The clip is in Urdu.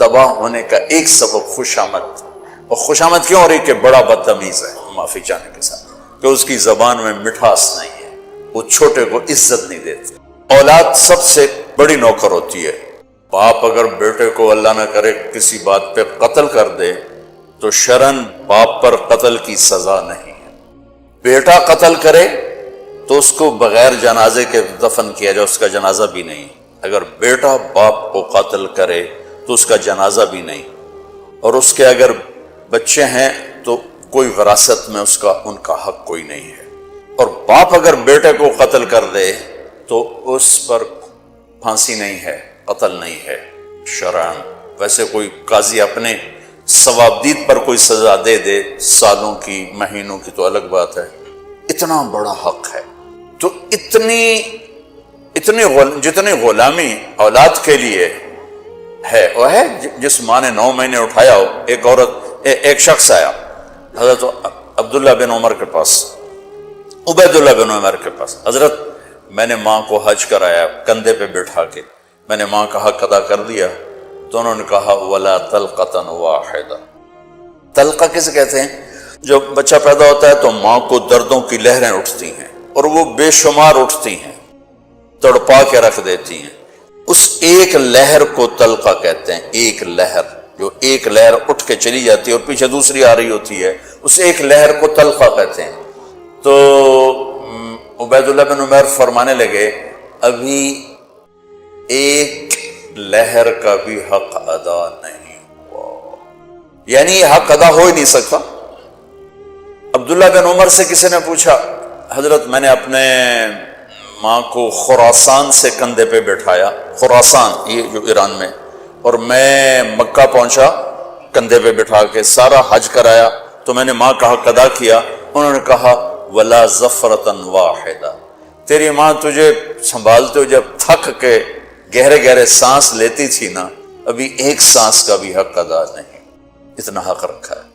تباہ ہونے کا ایک سبب خوشامد، اور خوشامد کیوں ہو رہی کہ بڑا بدتمیز ہے معافی چاہنے کے ساتھ، کہ اس کی زبان میں مٹھاس نہیں ہے، وہ چھوٹے کو عزت نہیں دیتے۔ اولاد سب سے بڑی نوکر ہوتی ہے۔ باپ اگر بیٹے کو اللہ نہ کرے کسی بات پہ قتل کر دے تو شرعاً باپ پر قتل کی سزا نہیں ہے۔ بیٹا قتل کرے تو اس کو بغیر جنازے کے دفن کیا جائے، اس کا جنازہ بھی نہیں۔ اگر بیٹا باپ کو قتل کرے تو اس کا جنازہ بھی نہیں، اور اس کے اگر بچے ہیں تو کوئی وراثت میں ان کا حق کوئی نہیں ہے۔ اور باپ اگر بیٹے کو قتل کر دے تو اس پر پھانسی نہیں ہے، قتل نہیں ہے شرعاً۔ ویسے کوئی قاضی اپنے ثوابدید پر کوئی سزا دے دے سالوں کی، مہینوں کی، تو الگ بات ہے۔ اتنا بڑا حق ہے، تو جتنی غلامی اولاد کے لیے ہے، وہ ہے جس ماں نے 9 مہینے اٹھایا ہو۔ ایک شخص آیا حضرت عبداللہ بن عمر کے پاس، عبید اللہ بن عمر کے پاس، حضرت میں نے ماں کو حج کرایا کندھے پہ بٹھا کے، میں نے ماں کا حق ادا کر دیا، تو انہوں نے کہا وَلَا طَلْقَةً وَاحِدَةً۔ طلقہ کسے کہتے ہیں؟ جب بچہ پیدا ہوتا ہے تو ماں کو دردوں کی لہریں اٹھتی ہیں، اور وہ بے شمار اٹھتی ہیں، تڑپا کے رکھ دیتی ہیں۔ اس ایک لہر کو طلقہ کہتے ہیں۔ ایک لہر، جو ایک لہر اٹھ کے چلی جاتی ہے اور پیچھے دوسری آ رہی ہوتی ہے، اس ایک لہر کو طلقہ کہتے ہیں۔ تو عبید اللہ بن عمر فرمانے لگے ابھی ایک لہر کا بھی حق ادا نہیں ہوا، یعنی یہ حق ادا ہو ہی نہیں سکتا۔ عبداللہ بن عمر سے کسی نے پوچھا حضرت میں نے اپنے ماں کو خراسان سے کندھے پہ بٹھایا، خراسان یہ جو ایران میں، اور میں مکہ پہنچا کندھے پہ بٹھا کے، سارا حج کرایا، تو میں نے ماں کا حق ادا کیا۔ انہوں نے کہا وَلَا زَفْرَةً وَاحِدَةً، تیری ماں تجھے سنبھالتے ہو جب تھک کے گہرے گہرے سانس لیتی تھی نا، ابھی ایک سانس کا بھی حق ادا نہیں، اتنا حق رکھا ہے۔